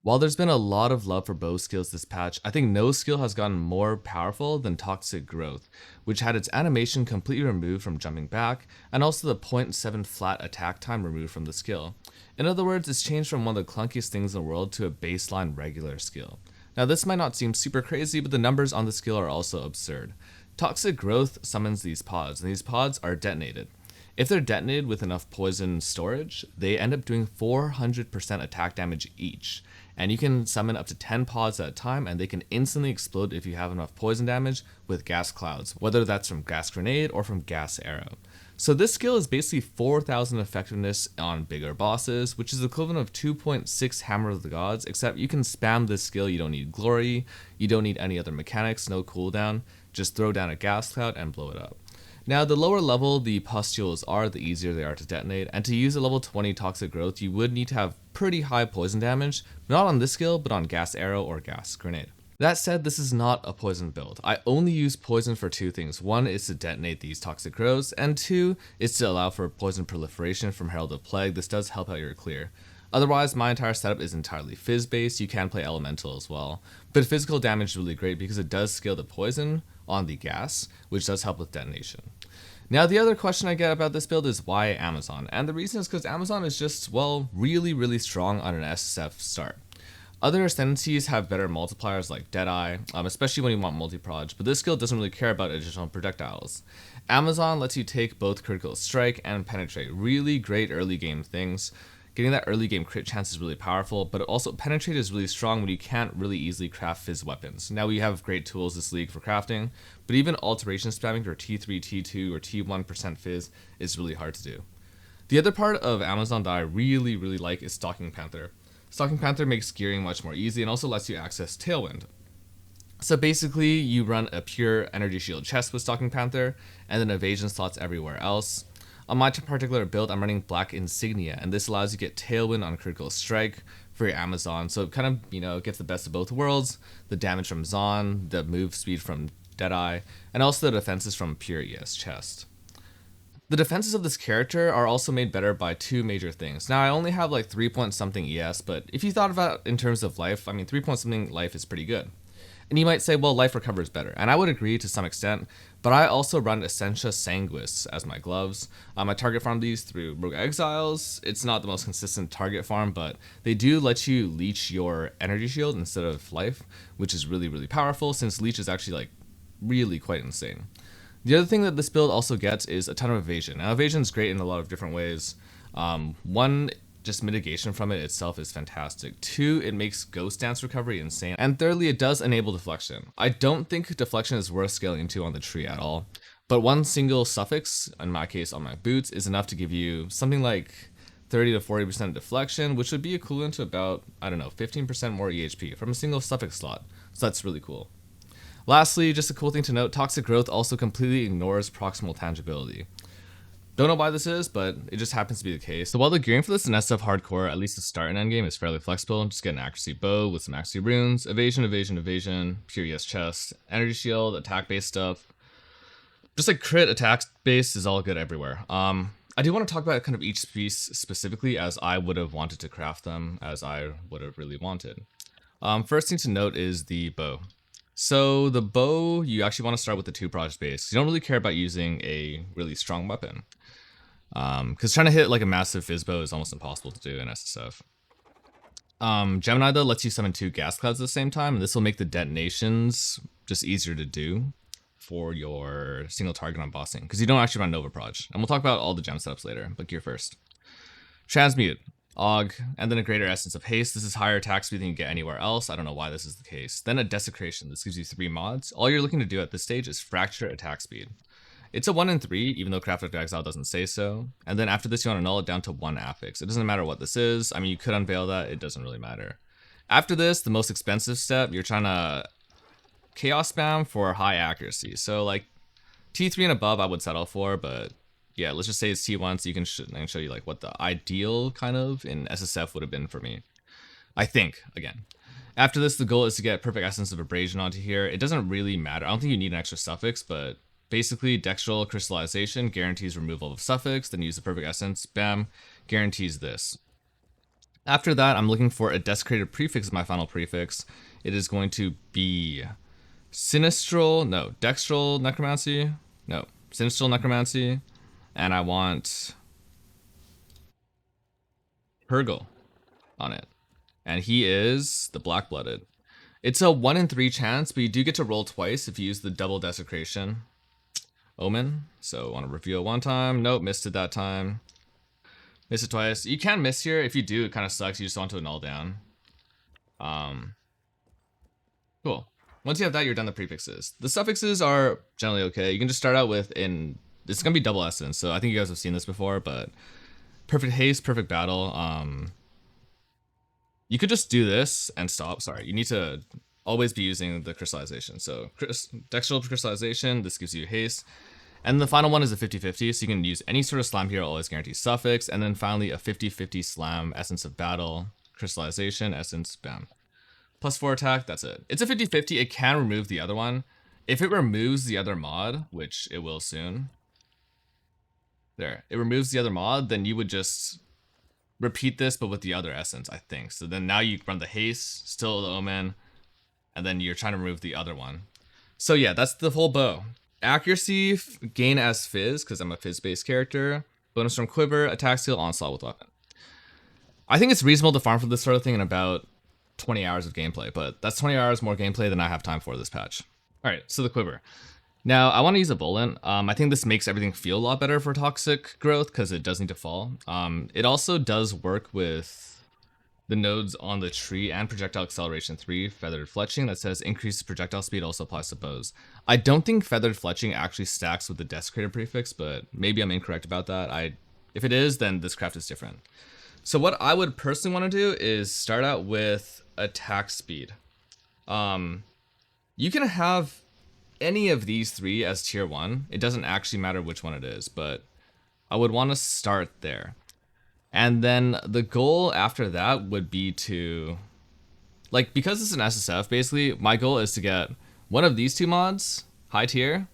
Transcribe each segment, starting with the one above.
While there's been a lot of love for bow skills this patch, I think no skill has gotten more powerful than Toxic Growth, which had its animation completely removed from jumping back, and also the 0.7 flat attack time removed from the skill. In other words, it's changed from one of the clunkiest things in the world to a baseline regular skill. Now this might not seem super crazy, but the numbers on the skill are also absurd. Toxic Growth summons these pods, and these pods are detonated. If they're detonated with enough poison storage, they end up doing 400% attack damage each. And you can summon up to 10 pods at a time, and they can instantly explode if you have enough poison damage with gas clouds, whether that's from gas grenade or from gas arrow. So this skill is basically 4,000 effectiveness on bigger bosses, which is the equivalent of 2.6 Hammer of the Gods, except you can spam this skill. You don't need glory, you don't need any other mechanics, no cooldown, just throw down a gas cloud and blow it up. Now, the lower level the pustules are, the easier they are to detonate, and to use a level 20 Toxic Growth, you would need to have pretty high poison damage, not on this skill, but on Gas Arrow or Gas Grenade. That said, this is not a poison build. I only use poison for two things. One is to detonate these Toxic Growths, and two is to allow for poison proliferation from Herald of Plague. This does help out your clear. Otherwise, my entire setup is entirely fizz based. You can play elemental as well, but physical damage is really great because it does scale the poison on the gas, which does help with detonation. Now, the other question I get about this build is why Amazon? And the reason is because Amazon is just, well, really strong on an SSF start. Other ascendancies have better multipliers like Deadeye, especially when you want multi-proj, but this skill doesn't really care about additional projectiles. Amazon lets you take both critical strike and penetrate, really great early game things. Getting that early game crit chance is really powerful, but also penetrate is really strong when you can't really easily craft fizz weapons. Now we have great tools this league for crafting, but even alteration spamming for T3, T2, or T1% fizz is really hard to do. The other part of Amazon that I really like is Stalking Panther. Stalking Panther makes gearing much more easy and also lets you access Tailwind. So basically, you run a pure energy shield chest with Stalking Panther, and then evasion slots everywhere else. On my particular build, I'm running Black Insignia, and this allows you to get Tailwind on critical strike for your Amazon, so it kind of, gets the best of both worlds, the damage from Zon, the move speed from Deadeye, and also the defenses from pure ES chest. The defenses of this character are also made better by two major things. Now, I only have like 3 point something ES, but if you thought about it in terms of life, 3 point something life is pretty good. And you might say, well, life recovers better. And I would agree to some extent, but I also run Essentia Sanguis as my gloves. I target farm these through Rogue Exiles. It's not the most consistent target farm, but they do let you leech your energy shield instead of life, which is really powerful since leech is actually like really quite insane. The other thing that this build also gets is a ton of evasion. Now, evasion is great in a lot of different ways. One, just mitigation from it itself is fantastic. Two, it makes Ghost Dance recovery insane. And thirdly, it does enable deflection. I don't think deflection is worth scaling into on the tree at all, but one single suffix, in my case on my boots, is enough to give you something like 30 to 40% deflection, which would be equivalent to about, 15% more EHP from a single suffix slot. So that's really cool. Lastly, just a cool thing to note, Toxic Growth also completely ignores proximal tangibility. Don't know why this is, but it just happens to be the case. So while the gearing for this in SF Hardcore, at least the start and endgame, is fairly flexible, just get an accuracy bow with some accuracy runes, evasion, pure ES chest, energy shield, attack-based stuff. Just like crit attack-based is all good everywhere. I do want to talk about kind of each piece specifically as I would have wanted to craft them, as I would have really wanted. First thing to note is the bow. So the bow, you actually want to start with the 2-proj base. You don't really care about using a really strong weapon. Because trying to hit like a massive fizz bow is almost impossible to do in SSF. Gemini though lets you summon 2 gas clouds at the same time, and this will make the detonations just easier to do for your single target on bossing, because you don't actually run Nova Proj. And we'll talk about all the gem setups later, but gear first. Transmute, Og, and then a greater essence of haste. This is higher attack speed than you get anywhere else. I don't know why this is the case. Then a desecration. This gives you 3 mods. All you're looking to do at this stage is fracture attack speed. It's a 1 in 3, even though Craft of Exile doesn't say so. And then after this, you want to null it down to 1 affix. It doesn't matter what this is. You could unveil that. It doesn't really matter. After this, the most expensive step, you're trying to chaos spam for high accuracy. So like T3 and above, I would settle for, but yeah, let's just say it's T1, so I can show you like what the ideal kind of in SSF would have been for me. I think, again. After this, the goal is to get perfect essence of abrasion onto here. It doesn't really matter. I don't think you need an extra suffix, but basically, dextral crystallization guarantees removal of suffix, then use the perfect essence, bam, guarantees this. After that, I'm looking for a desecrated prefix as my final prefix. It is going to be dextral necromancy. No, sinistral necromancy. And I want Purgle on it. And he is the black blooded. It's a 1 in 3 chance, but you do get to roll twice if you use the double desecration omen. So I want to reveal one time. Nope, missed it that time. Missed it twice. You can miss here. If you do, it kind of sucks. You just want to annul down. Cool. Once you have that, you're done the prefixes. The suffixes are generally okay. You can just start out with this is gonna be double essence, so I think you guys have seen this before, but perfect haste, perfect battle. You could just do this and stop. Sorry, you need to always be using the crystallization. So dextral crystallization, this gives you haste. And the final one is a 50-50, so you can use any sort of slam here, always guarantees suffix. And then finally a 50-50 slam, essence of battle, crystallization, essence, bam. +4 attack, that's it. It's a 50-50, it can remove the other one. If it removes the other mod, which it will soon, there, it removes the other mod, then you would just repeat this, but with the other essence, I think. So then now you run the haste, still the omen, and then you're trying to remove the other one. So yeah, that's the whole bow. Accuracy, gain as Fizz, because I'm a Fizz-based character. Bonus from quiver, attack skill, onslaught with weapon. I think it's reasonable to farm for this sort of thing in about 20 hours of gameplay, but that's 20 hours more gameplay than I have time for this patch. All right, so the quiver. Now, I want to use a Volant. I think this makes everything feel a lot better for toxic growth because it does need to fall. It also does work with the nodes on the tree and projectile acceleration 3, feathered fletching, that says increased projectile speed also applies to bows. I don't think feathered fletching actually stacks with the desecrated prefix, but maybe I'm incorrect about that. If it is, then this craft is different. So what I would personally want to do is start out with attack speed. You can have any of these 3 as tier 1. It doesn't actually matter which one it is, but I would want to start there. And then the goal after that would be to, like, because it's an SSF, basically, my goal is to get one of these 2 mods, high tier,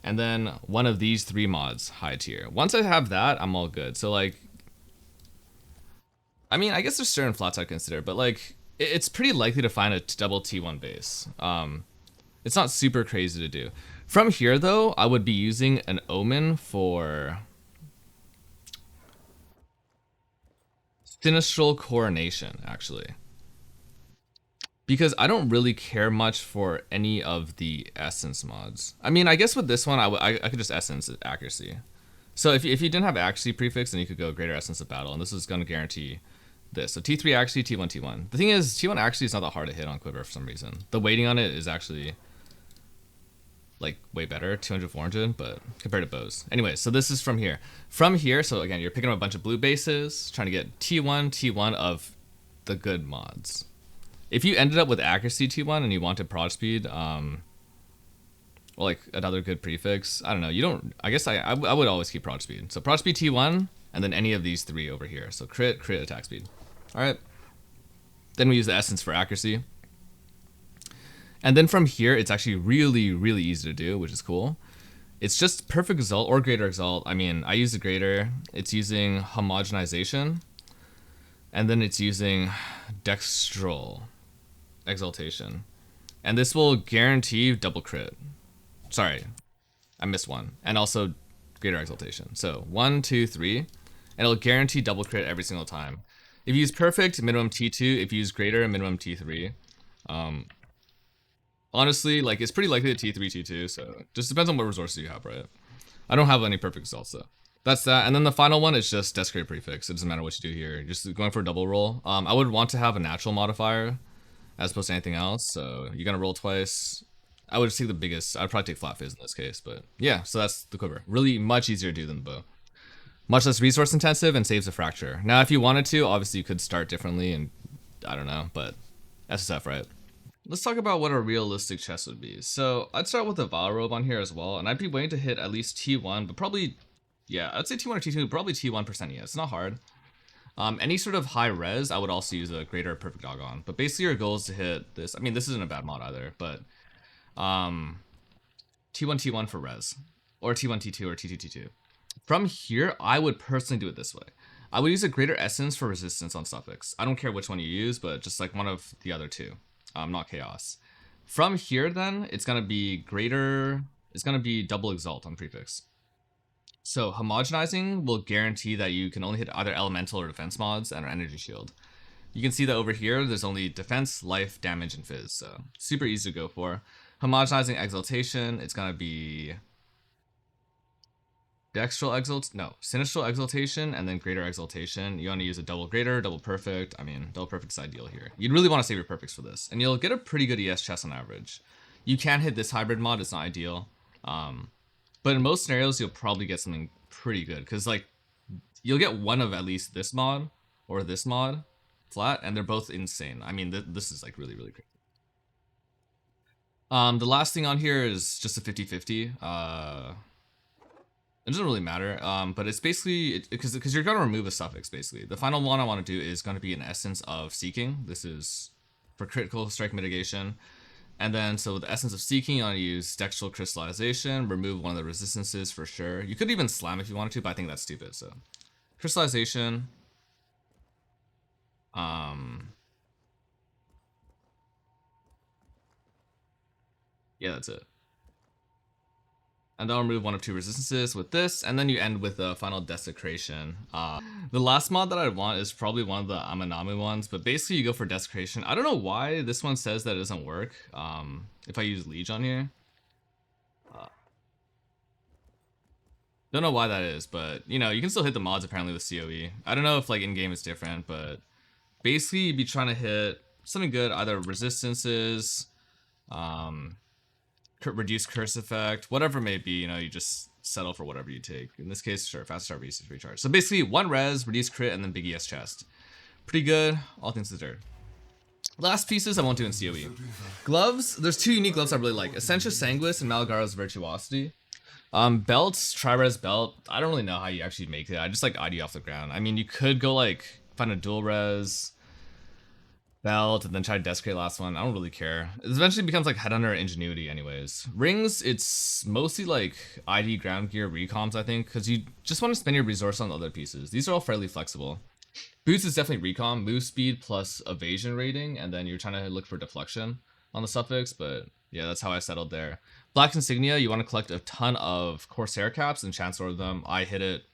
and then one of these 3 mods, high tier. Once I have that, I'm all good. So, like, I mean, I guess there's certain flats I'd consider, but, like, it's pretty likely to find a double T1 base. It's not super crazy to do. From here, though, I would be using an omen for Sinistral Coronation, actually. Because I don't really care much for any of the essence mods. I mean, I guess with this one, I could just essence accuracy. So if you didn't have accuracy prefix, then you could go greater essence of battle, and this is going to guarantee this. So T3 accuracy, T1 T1. The thing is, T1 accuracy is not that hard to hit on quiver for some reason. The weighting on it is actually, like, way better, 200, 400, but compared to bows. Anyway, so this is from here. From here, so again, you're picking up a bunch of blue bases, trying to get T1 of the good mods. If you ended up with accuracy T1 and you wanted prod speed, or like another good prefix, I don't know, you don't, I guess I would always keep prod speed. So prod speed T1, and then any of these 3 over here. So crit, attack speed. All right. Then we use the essence for accuracy. And then from here, it's actually really, really easy to do, which is cool. It's just perfect exalt or greater exalt. I mean, I use the greater. It's using homogenization. And then it's using dextral exaltation. And this will guarantee double crit. Sorry, I missed one. And also greater exaltation. So 1, 2, 3. And it'll guarantee double crit every single time. If you use perfect, minimum T2. If you use greater, minimum T3. Honestly, like, it's pretty likely to T3, T2, so just depends on what resources you have, right? I don't have any perfect results, though. That's that, and then the final one is just desecrate prefix. It doesn't matter what you do here. You're just going for a double roll. I would want to have a natural modifier as opposed to anything else, so you're gonna roll twice. I would take the biggest. I'd probably take flat fizz in this case, but yeah, so that's the quiver. Really much easier to do than the bow. Much less resource intensive and saves a fracture. Now, if you wanted to, obviously you could start differently, and I don't know, but SSF, right? Let's talk about what a realistic chest would be. So I'd start with the Vile Robe on here as well, and I'd be waiting to hit at least T1, but probably, yeah, I'd say T1 or T2, probably T1%, yeah, it's not hard. Any sort of high res, I would also use a greater perfect dog on, but basically your goal is to hit this. I mean, this isn't a bad mod either, but T1 T1 for res, or T1 T2 or T2 T2. From here, I would personally do it this way. I would use a greater essence for resistance on suffix. I don't care which one you use, but just like one of the other two. Not chaos. From here, then, it's going to be greater. It's going to be double exalt on prefix. So homogenizing will guarantee that you can only hit either elemental or defense mods and our energy shield. You can see that over here, there's only defense, life, damage, and fizz. So super easy to go for. Homogenizing exaltation, it's going to be sinistral exaltation, and then greater exaltation. You want to use a double greater, double perfect. I mean, double perfect is ideal here. You'd really want to save your perfects for this, and you'll get a pretty good ES chest on average. You can hit this hybrid mod, it's not ideal. But in most scenarios, you'll probably get something pretty good, because like you'll get one of at least this mod or this mod flat, and they're both insane. I mean, this is like really, really crazy. The last thing on here is just a 50-50. It doesn't really matter, but it's basically because you're gonna remove a suffix. Basically, the final one I want to do is going to be an essence of seeking. This is for critical strike mitigation. And then, so with the essence of seeking, you want to use textual crystallization, remove one of the resistances for sure. You could even slam if you wanted to, but I think that's stupid. So, crystallization. Yeah, that's it. And then I'll remove one of two resistances with this, and then you end with the final desecration. The last mod that I'd want is probably one of the Amanami ones, but basically you go for desecration. I don't know why this one says that it doesn't work if I use Liege on here. Don't know why that is, but you know, you can still hit the mods apparently with COE. I don't know if like in-game it's different, but basically you'd be trying to hit something good, either resistances, reduce curse effect, whatever it may be, you know, you just settle for whatever you take. In this case, sure, fast start research recharge. So basically, one res, reduce crit, and then big ES chest. Pretty good, all things considered. Last pieces I won't do in COE. Gloves, there's two unique gloves I really like. Essentia Sanguis and Malgara's Virtuosity. Belts, tri-res belt, I don't really know how you actually make it. I just like ID off the ground. I mean, you could go like, find a dual res belt and then try to desecrate last one. I don't really care. It eventually becomes like headhunter ingenuity anyways. Rings, it's mostly like ID ground gear recoms, I think, because you just want to spend your resource on other pieces. These are all fairly flexible. Boots is definitely recom, move speed plus evasion rating, and then you're trying to look for deflection on the suffix, but yeah, that's how I settled there. Black insignia, you want to collect a ton of Corsair caps and chance order them. I hit it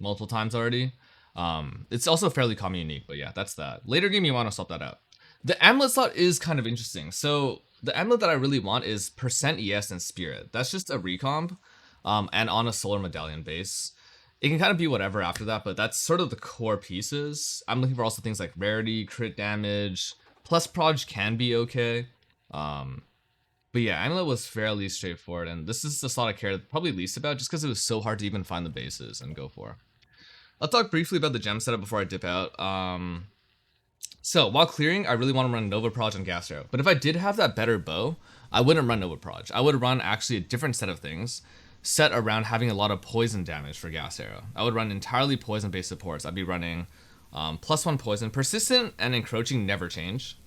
multiple times already. It's also fairly common unique, but yeah, that's that. Later game, you want to swap that out. The amulet slot is kind of interesting. So the amulet that I really want is percent ES and spirit. That's just a recomp, and on a solar medallion base. It can kind of be whatever after that, but that's sort of the core pieces. I'm looking for also things like rarity, crit damage, plus proj can be okay. But yeah, amulet was fairly straightforward, and this is the slot I cared probably least about just because it was so hard to even find the bases and go for. I'll talk briefly about the gem setup before I dip out. So while clearing, I really want to run Nova Proj and Gas Arrow. But if I did have that better bow, I wouldn't run Nova Proj. I would run actually a different set of things set around having a lot of poison damage for Gas Arrow. I would run entirely poison-based supports. I'd be running +1 poison. Persistent and encroaching never change.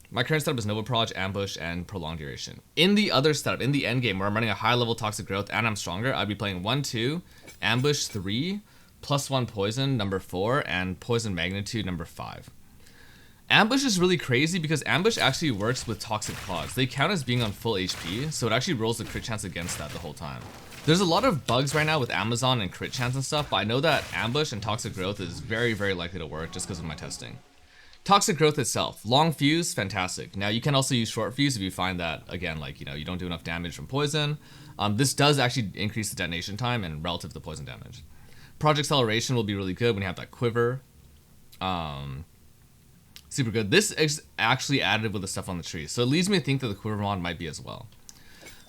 My current setup is Nova Proj, Ambush, and Prolonged Duration. In the other setup, in the end game, where I'm running a high level Toxic Growth and I'm stronger, I'd be playing 1-2, Ambush 3, +1 Poison, number 4, and Poison Magnitude, number 5. Ambush is really crazy because Ambush actually works with Toxic Claws. They count as being on full HP, so it actually rolls the crit chance against that the whole time. There's a lot of bugs right now with Amazon and crit chance and stuff, but I know that Ambush and Toxic Growth is very, very likely to work just because of my testing. Toxic Growth itself, long fuse, fantastic. Now you can also use short fuse if you find that, again, like, you know, you don't do enough damage from poison. This does actually increase the detonation time and relative to the poison damage. Project Acceleration will be really good when you have that quiver. Super good. This is actually added with the stuff on the tree, so it leads me to think that the quiver mod might be as well.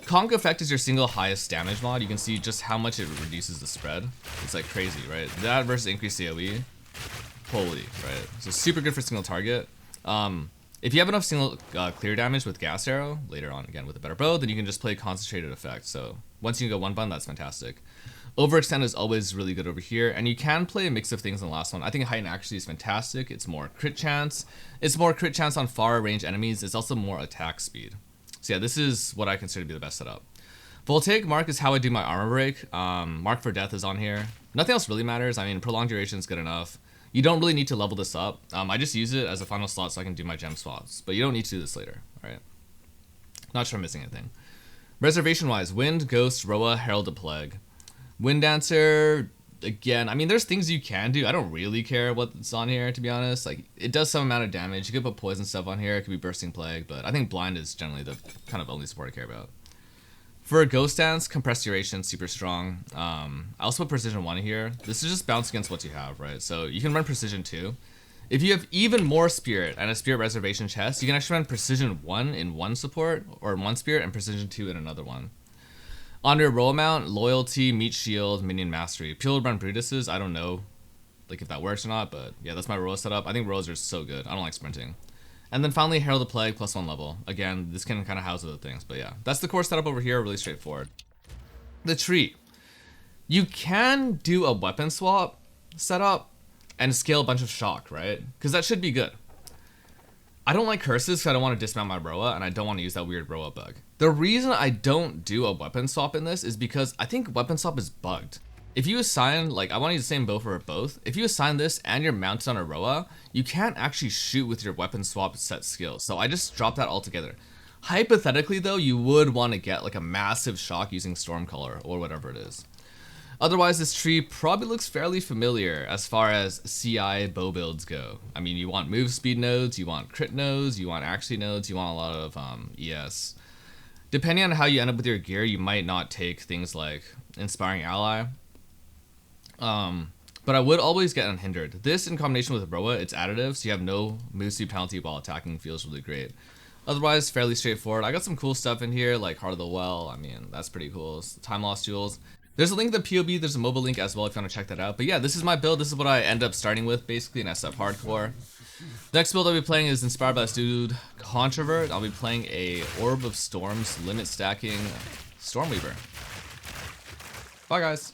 Conk Effect is your single highest damage mod. You can see just how much it reduces the spread. It's like crazy, right? That versus increased AoE. Holy, right? So super good for single target. If you have enough single clear damage with Gas Arrow, later on again with a better bow, then you can just play concentrated effect. So once you go one button, that's fantastic. Overextend is always really good over here, and you can play a mix of things in the last one. I think Heighten actually is fantastic. It's more crit chance. It's more crit chance on far range enemies. It's also more attack speed. So yeah, this is what I consider to be the best setup. Voltaic Mark is how I do my armor break. Mark for Death is on here. Nothing else really matters. I mean, prolonged duration is good enough. You don't really need to level this up. I just use it as a final slot so I can do my gem swaps, but you don't need to do this later, alright? Not sure I'm missing anything. Reservation-wise, Wind, Ghost, Roa, Herald of Plague. Wind Dancer, again, I mean, there's things you can do. I don't really care what's on here, to be honest. Like, it does some amount of damage. You could put poison stuff on here. It could be Bursting Plague, but I think Blind is generally the kind of only support I care about. For a Ghost Dance, Compressed Duration, super strong. I also put Precision 1 here. This is just bounce against what you have, right? So you can run Precision 2. If you have even more Spirit and a Spirit Reservation chest, you can actually run Precision 1 in one support, or in one Spirit, and Precision 2 in another one. On your roll amount, Loyalty, Meat Shield, Minion Mastery. People would run Brutuses, I don't know like if that works or not, but yeah, that's my Roa setup. I think Roas are so good. I don't like sprinting. And then finally, Herald of Plague, +1 level. Again, this can kind of house other things, but yeah. That's the core setup over here, really straightforward. The tree. You can do a weapon swap setup and scale a bunch of shock, right? Because that should be good. I don't like curses because I don't want to dismount my Roa, and I don't want to use that weird Roa bug. The reason I don't do a weapon swap in this is because I think weapon swap is bugged. If you assign, like, I want to use the same bow for both. If you assign this and you're mounted on a Roa, you can't actually shoot with your weapon swap set skill. So I just dropped that altogether. Hypothetically, though, you would want to get like a massive shock using Stormcaller or whatever it is. Otherwise, this tree probably looks fairly familiar as far as CI bow builds go. I mean, you want move speed nodes, you want crit nodes, you want accuracy nodes, you want a lot of ES. Depending on how you end up with your gear, you might not take things like Inspiring Ally. But I would always get Unhindered. This in combination with Roa, it's additive, so you have no move speed penalty while attacking, feels really great. Otherwise, fairly straightforward. I got some cool stuff in here, like Heart of the Well. I mean, that's pretty cool. Time Lost Jewels. There's a link to the POB, there's a mobile link as well if you want to check that out. But yeah, this is my build. This is what I end up starting with, basically, in SF Hardcore. The next build I'll be playing is inspired by this dude, Controvert. I'll be playing a Orb of Storms, limit stacking Stormweaver. Bye, guys.